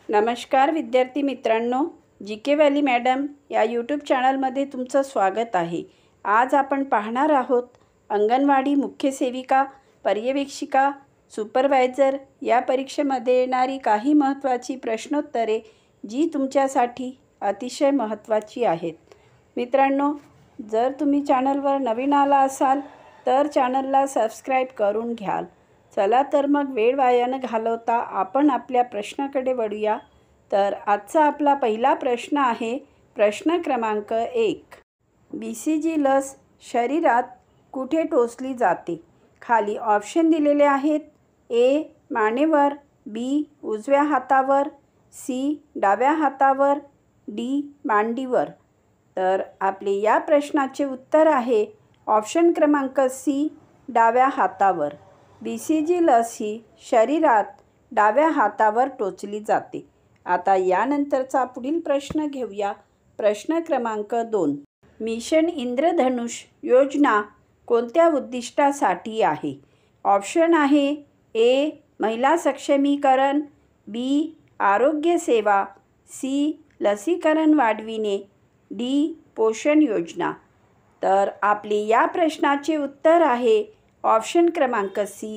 नमस्कार विद्यार्थी मित्रांनो, जी के व्हॅली मॅडम या यूट्यूब चॅनलमध्ये तुमचं स्वागत आहे। आज आपण पाहणार आहोत अंगणवाडी मुख्य सेविका, पर्यवेक्षिका, सुपरवायझर या परीक्षेमध्ये येणारी काही महत्त्वाची प्रश्नोत्तरे जी तुमच्यासाठी अतिशय महत्त्वाची आहेत। मित्रांनो, जर तुम्ही चॅनलवर नवीन आला असाल तर चॅनलला सबस्क्राईब करून घ्याल। चला तर मग वेळ वाया न घालवता आपण आपल्या प्रश्नाकडे वळूया। तर आजचा आपला पहिला प्रश्न आहे प्रश्न क्रमांक 1। BCG लस शरीरात कुठे टोचली जाते? खाली ऑप्शन दिलेले आहेत। A मानेवर, B उजव्या हातावर, C डाव्या हातावर, D मांडीवर। तर आपले या प्रश्नाचे उत्तर आहे ऑप्शन क्रमांक C डाव्या हातावर। BCG लस ही शरीरात डाव्या हातावर टोचली जाते। आता यानंतरचा पुढील प्रश्न घेऊया। प्रश्न क्रमांक 2। मिशन इंद्रधनुष योजना कोणत्या उद्दिष्टासाठी आहे? ऑप्शन आहे A महिला सक्षमीकरण, B आरोग्य सेवा, C लसीकरण वाढविणे, D पोषण योजना। तर आपले या प्रश्नाचे उत्तर आहे ऑप्शन क्रमांक C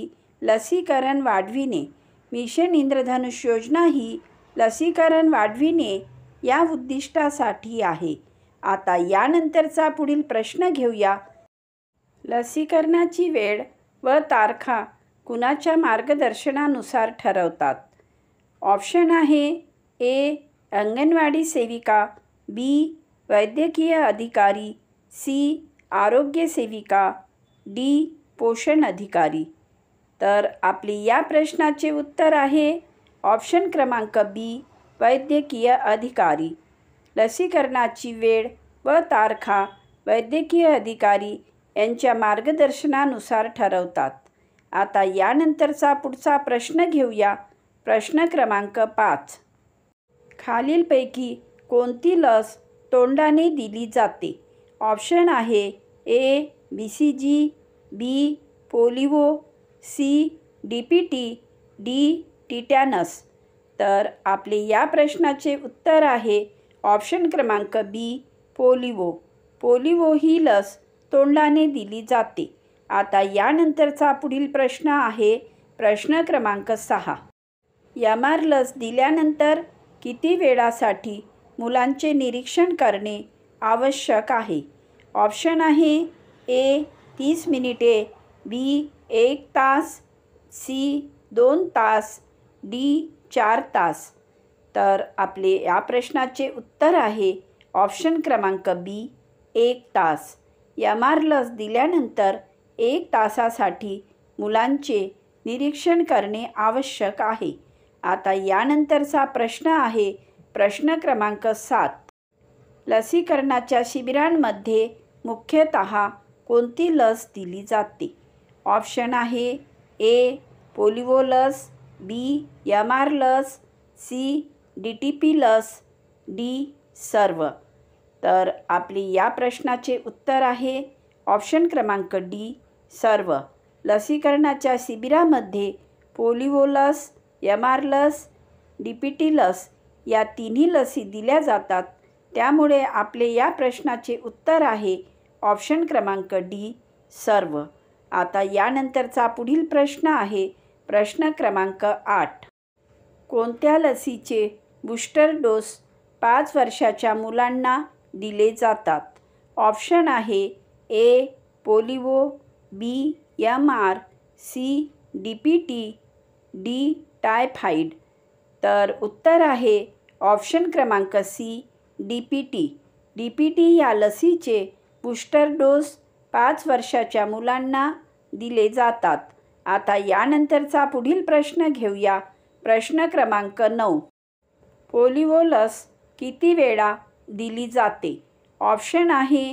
लसीकरण वाढविणे। मिशन इंद्रधनुष योजना ही लसीकरण वाढविणे या उद्दिष्टासाठी आहे। आता यानंतरचा पुढील प्रश्न घेऊया। लसीकरणाची वेळ व तारखा कुणाच्या मार्गदर्शनानुसार ठरवतात? ऑप्शन आहे A अंगणवाडी सेविका, B वैद्यकीय अधिकारी, C आरोग्य सेविका, D पोषण अधिकारी। तर आपली या प्रश्नाचे उत्तर आहे ऑप्शन क्रमांक B वैद्यकीय अधिकारी। लसीकरणाची वेळ व तारखा वैद्यकीय अधिकारी यांच्या मार्गदर्शनानुसार ठरवतात। आता यानंतरचा पुढचा प्रश्न घेऊया। प्रश्न क्रमांक 5। खालीलपैकी कोणती लस तोंडाने दिली जाते? ऑप्शन आहे A BCG, B polio, C DPT, D tetanus. तर आपले या प्रश्नाचे उत्तर आहे ऑप्शन क्रमांक B पोलिओ। पोलिओ ही लस तोंडाने दिली जाते। आता यानंतरचा पुढील प्रश्न आहे प्रश्न क्रमांक 6। MR लस दिल्यानंतर किती वेळासाठी मुलांचे निरीक्षण करणे आवश्यक आहे? ऑप्शन आहे A 30 मिनिटे, B 1 तास, C 2 तास, D 4 तास। तर आपले या प्रश्नाचे उत्तर आहे ऑप्शन क्रमांक B 1 तास। MR लस दिल्यानंतर 1 तासासाठी मुलांचे निरीक्षण करणे आवश्यक आहे। आता यानंतरचा प्रश्न आहे प्रश्न क्रमांक 7। लसीकरणाच्या शिबिरांमध्ये मुख्यतः कोणती लस दिली जाते? ऑप्शन आहे A पोलिओ लस, B MR लस, C DTP लस, D सर्व। तर आपली या प्रश्नाचे उत्तर आहे ऑप्शन क्रमांक D सर्व। लसीकरणाच्या शिबिरामध्ये पोलिओ लस, MR लस, DPT लस या तिन्ही लसी दिल्या जातात। त्यामुळे आपले या प्रश्नाचे उत्तर आहे ऑप्शन क्रमांक D सर्व। आता यानंतरचा पुढील प्रश्न आहे प्रश्न क्रमांक 8। कोणत्या लसीचे बूस्टर डोस 5 वर्षाच्या मुलांना दिले जातात? ऑप्शन आहे A polio, B MR, C DPT, D typhoid. तर उत्तर आहे ऑप्शन क्रमांक C DPT। DPT या लसीचे बूस्टर डोस 5 वर्षाच्या मुलांना दिले जातात। आता यानंतरचा पुढील प्रश्न घेऊया। प्रश्न क्रमांक 9। पोलिओ लस किती वेळा दिली जाते? ऑप्शन आहे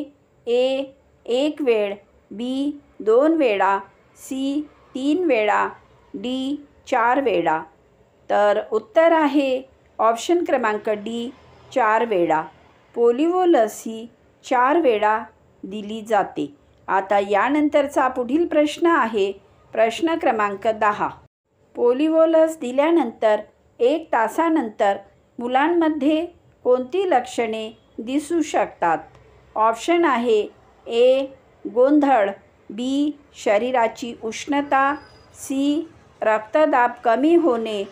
A 1 वेळ, B 2 वेळा, C 3 वेळा, D 4 वेळा। तर उत्तर आहे ऑप्शन क्रमांक D 4 वेळा। पोलिओ लस ही 4 वेळा दिली जाते। आता यानंतरचा पुढील प्रश्न आहे प्रश्न क्रमांक 10। पोलिओ लस दिल्यानंतर 1 तासानंतर मुलांमध्ये कोणती लक्षणे दिसू शकतात? ऑप्शन आहे ए. गोंधळ, बी. शरीराची उष्णता, सी. रक्तदाब कमी होणे,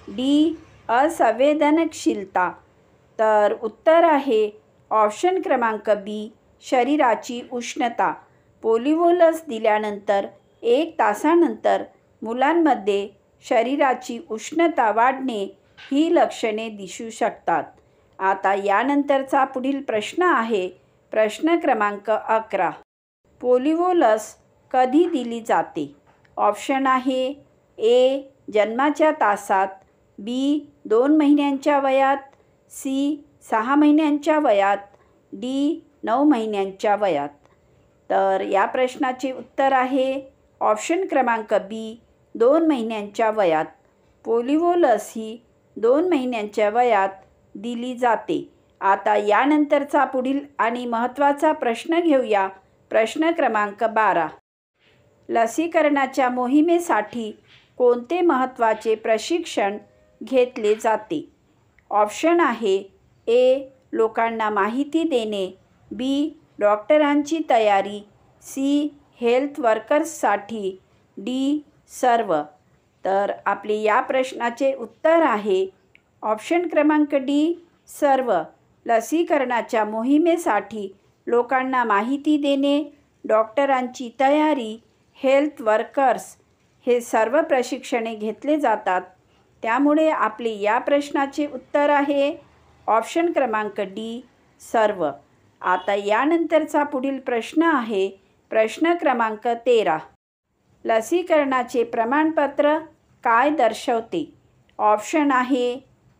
डी. असंवेदनशीलता. तर उत्तर आहे ऑप्शन क्रमांक बी. शरीराची उष्णता. पोलिओ लस दिल्यानंतर 1 तासानंतर मुलांमध्ये शरीराची उष्णता वाढणे ही लक्षणे दिसू शकतात. आता यानंतरचा पुढील प्रश्न आहे प्रश्न क्रमांक 11. पोलिओ लस कधी दिली जाते? ऑप्शन आहे ए. जन्माच्या तासात, बी. 2 महिन्यांच्या वयात, सी. 6 महिन्यांच्या वयात, डी. 9 महिन्यांच्या वयात. तर या प्रश्नाचे उत्तर आहे ऑप्शन क्रमांक बी. 2 महिन्यांच्या वयात. पोलिओ लस ही 2 महिन्यांच्या वयात दिली जाते. आता यानंतरचा पुढील आणि महत्त्वाचा प्रश्न घेऊया. प्रश्न क्रमांक 12. लसीकरणाच्या मोहिमेसाठी कोणते महत्त्वाचे प्रशिक्षण घेतले जाते? ऑप्शन आहे ए. लोकांना माहिती देणे, बी. डॉक्टरांची तयारी, सी. Health वर्कर्ससाठी, D. सर्व. तर आपले या प्रश्नाचे उत्तर आहे ऑप्शन क्रमांक डी. सर्व. लसीकरणाच्या मोहिमेसाठी लोकांना माहिती देणे, डॉक्टरांची तयारी, हेल्थ वर्कर्स हे सर्व प्रशिक्षणे घेतले जातात. त्यामुळे आपले या प्रश्नाचे उत्तर आहे ऑप्शन क्रमांक डी. सर्व. आता यानंतरचा पुढील प्रश्न आहे प्रश्न क्रमांक 13. लसीकरणाचे प्रमाणपत्र काय दर्शवते? ऑप्शन आहे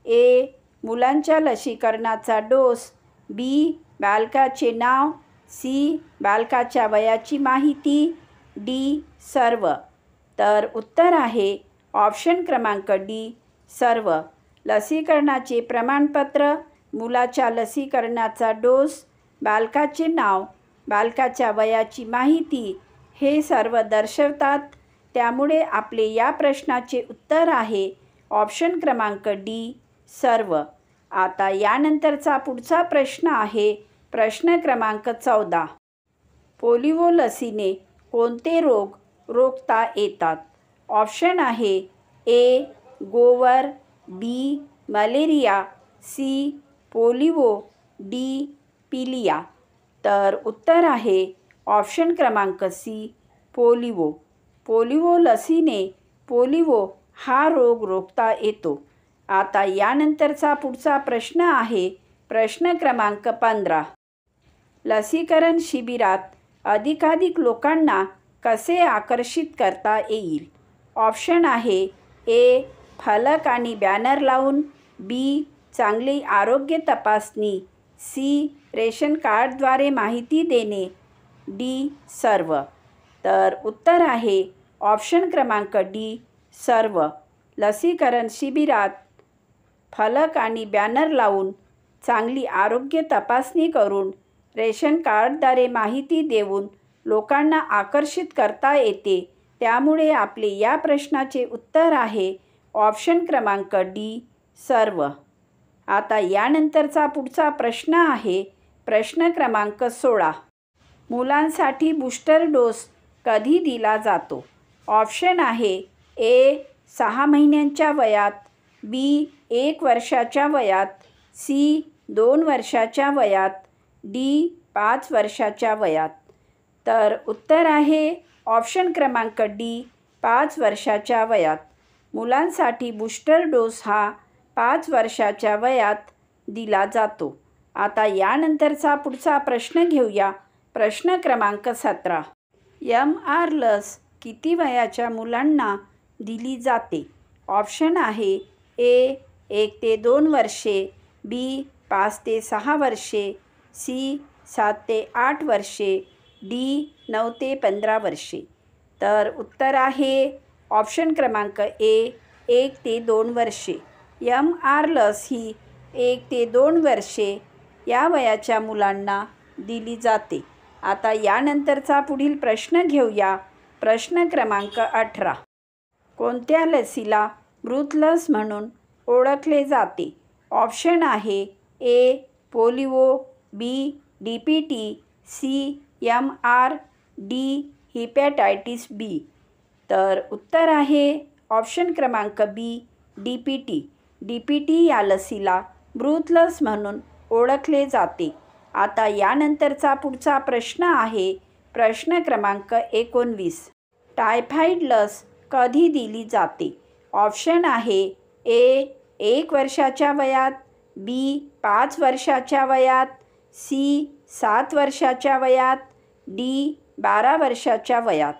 ए. मुलांच्या लसीकरणाचा डोस, बी. बालकाचे नाव, सी. बालकाच्या वयाची माहिती, डी. सर्व. तर उत्तर आहे ऑप्शन क्रमांक डी. सर्व. लसीकरणाचे प्रमाणपत्र मुलाच्या लसीकरणाचा डोस, बालकाचे नाव, बालकाच्या वयाची माहिती हे सर्व दर्शवतात. त्यामुळे आपले या प्रश्नाचे उत्तर आहे ऑप्शन क्रमांक डी. सर्व. आता यानंतरचा पुढचा प्रश्न आहे प्रश्न क्रमांक 14. पोलिओ लसीने कोणते रोग रोखता येतात? ऑप्शन आहे ए. गोवर, B. Malaria, C. Polio, D. पिलिया. तर उत्तर आहे ऑप्शन क्रमांक सी. पोलिओ. पोलिओ लसीने पोलिओ हा रोग रोखता येतो. आता यानंतरचा पुढचा प्रश्न आहे प्रश्न क्रमांक 15. लसीकरण शिबिरात अधिकाधिक लोकांना कसे आकर्षित करता येईल? ऑप्शन आहे ए. फलक आणि बॅनर लावून, बी. चांगली आरोग्य तपासणी, सी. रेशन कार्डद्वारे माहिती देणे, डी. सर्व. तर उत्तर आहे ऑप्शन क्रमांक डी. सर्व. लसीकरण शिबिरात फलक आणि बॅनर लावून, चांगली आरोग्य तपासणी करून, रेशन कार्डद्वारे माहिती देऊन लोकांना आकर्षित करता येते. त्यामुळे आपले या प्रश्नाचे उत्तर आहे ऑप्शन क्रमांक डी. सर्व. आता यानंतरचा पुढचा प्रश्न आहे प्रश्न क्रमांक 16. मुलांसाठी बूस्टर डोस कधी दिला जातो? ऑप्शन आहे ए. 6 महिन्यांच्या वयात, बी. 1 वर्षाच्या वयात, सी. 2 वर्षाच्या वयात, डी. 5 वर्षाच्या वयात. तर उत्तर आहे ऑप्शन क्रमांक डी. 5 वर्षाच्या वयात. मुलांसाठी बूस्टर डोस हा 5 वर्षाच्या वयात दिला जातो. आता यानंतरचा पुढचा प्रश्न घेऊया. प्रश्न क्रमांक 17. MR लस किती वयाच्या मुलांना दिली जाते? ऑप्शन आहे ए. 1 ते 2 वर्षे, बी. 5 ते 6 वर्षे, सी. 7 ते 8 वर्षे, डी. 9 ते 15 वर्षे. तर उत्तर आहे ऑप्शन क्रमांक ए. 1 ते 2 वर्षे. MR लस ही 1 ते 2 वर्षे या वयाच्या मुलांना दिली जाते. आता यानंतरचा पुढील प्रश्न घेऊया. प्रश्न क्रमांक 18. कोणत्या लसीला मृत लस म्हणून ओळखले जाते? ऑप्शन आहे A polio, B DPT, C MR, D hepatitis B. तर उत्तर आहे ऑप्शन क्रमांक बी DPT. DPT या लसीला मृत लस म्हणून ओळखले जाते. आता यानंतरचा पुढचा प्रश्न आहे प्रश्न क्रमांक 19. टायफॉईड लस कधी दिली जाते? ऑप्शन आहे ए 1 वर्षाच्या वयात, बी 5 वर्षाच्या वयात, सी 7 वर्षाच्या वयात, डी 12 वर्षाच्या वयात.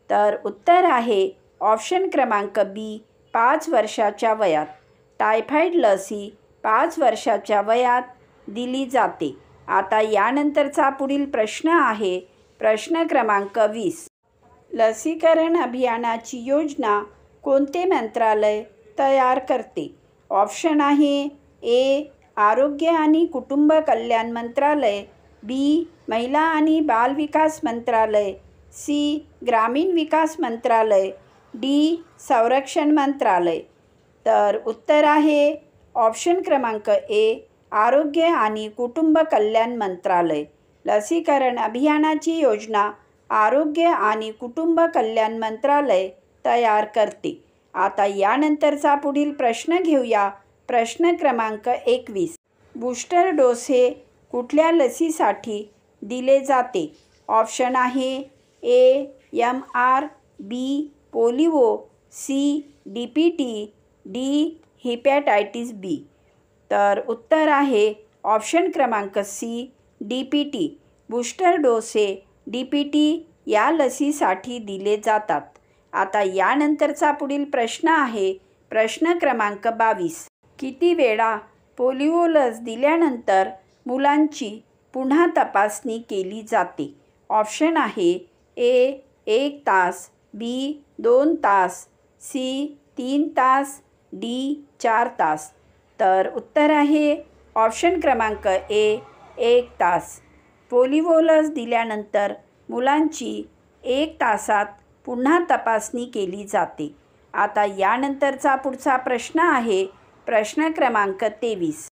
तर उत्तर आहे ऑप्शन क्रमांक बी 5 वर्षाच्या वयात. टायफॉईड लस ही 5 वर्षाच्या वयात दिली जाते. आता यानंतरचा पुढील प्रश्न आहे प्रश्न क्रमांक 20. लसीकरण अभियानाची योजना कोणते मंत्रालय तयार करते? ऑप्शन आहे ए आरोग्य आणि कुटुंब कल्याण मंत्रालय, बी महिला आणि बाल विकास मंत्रालय, सी ग्रामीण विकास मंत्रालय, डी संरक्षण मंत्रालय. तर उत्तर आहे ऑप्शन क्रमांक ए आरोग्य आणि कुटुंब कल्याण मंत्रालय. लसीकरण अभियानाची योजना आरोग्य आणि कुटुंब कल्याण मंत्रालय तयार करते. आता यानंतरचा पुढील प्रश्न घेऊया. प्रश्न क्रमांक 21. बूस्टर डोस हे कुठल्या लसीसाठी दिले जाते? ऑप्शन आहे A MR, B polio, C DPT, D hepatitis B. तर उत्तर आहे ऑप्शन क्रमांक सी DPT. बूस्टर डोस हे DPT या लसीसाठी दिले जातात. आता यानंतरचा पुढील प्रश्न आहे प्रश्न क्रमांक 22. किती वेळा पोलिओ लस दिल्यानंतर मुलांची पुन्हा तपासणी केली जाते? ऑप्शन आहे ए 1 तास, बी 2 तास, सी 3 तास, डी 4 तास. तर उत्तर आहे ऑप्शन क्रमांक ए 1 तास. पोलिओ लस दिल्यानंतर मुलांची 1 तासात पुन्हा तपासणी केली जाते. आता यानंतरचा पुढचा प्रश्न आहे प्रश्न क्रमांक 23.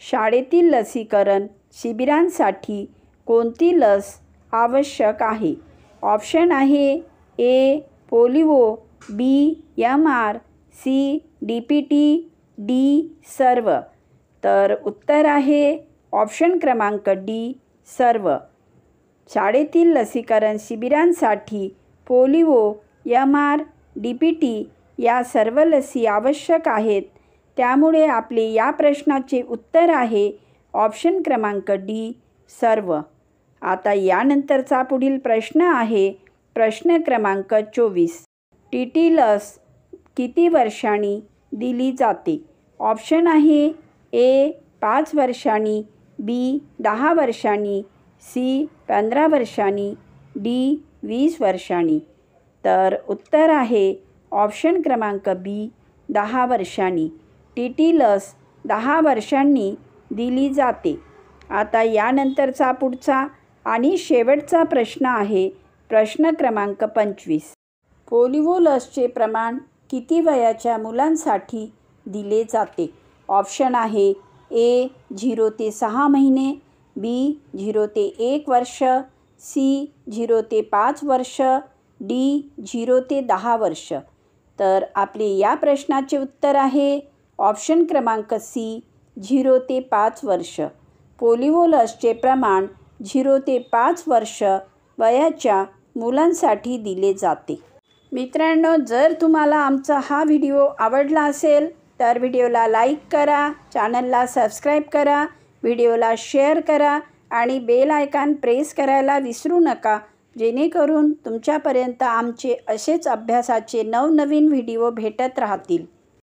शाळेतील लसीकरण शिबिरांसाठी कोणती लस आवश्यक आहे? ऑप्शन आहे A polio, B MR, C DPT, D सर्व. तर उत्तर आहे ऑप्शन क्रमांक डी सर्व. शाळेतील लसीकरण शिबिरांसाठी पोलिओ, MR, DPT या सर्व लसी आवश्यक आहेत. त्यामुळे आपले या प्रश्नाचे उत्तर आहे ऑप्शन क्रमांक डी सर्व. आता यानंतरचा पुढील प्रश्न आहे प्रश्न क्रमांक 24. TT लस किती वर्षांनी दिली जाते? ऑप्शन आहे ए 5 वर्षांनी, बी 10 वर्षांनी, सी 15 वर्षांनी, डी 20 वर्षांनी. तर उत्तर आहे ऑप्शन क्रमांक बी 10 वर्षांनी. TT लस 10 वर्षांनी दिली जाते. आता यानंतरचा पुढचा आणि शेवटचा प्रश्न आहे प्रश्न क्रमांक 25. पोलिओ लसचे प्रमाण किती वयाच्या मुलांसाठी दिले जाते? ऑप्शन आहे ए 0 ते 6 महिने, बी 0 ते 1 वर्ष, सी 0 ते 5 वर्ष, डी 0 ते 10 वर्ष. तर आपले या प्रश्नाचे उत्तर आहे ऑप्शन क्रमांक सी 0 ते 5 वर्ष. पोलिओ लसचे प्रमाण 0 ते 5 वर्ष वयाच्या मुलांसाठी दिले जाते. मित्रांनो, जर तुम्हाला आमचा हा व्हिडिओ आवडला असेल तर व्हिडिओला लाईक करा, चॅनलला सबस्क्राईब करा, व्हिडिओला शेअर करा आणि बेल आयकॉन प्रेस करायला विसरू नका, जेणेकरून तुमच्यापर्यंत आमचे असेच अभ्यासाचे नवनवीन व्हिडिओ भेटत राहतील.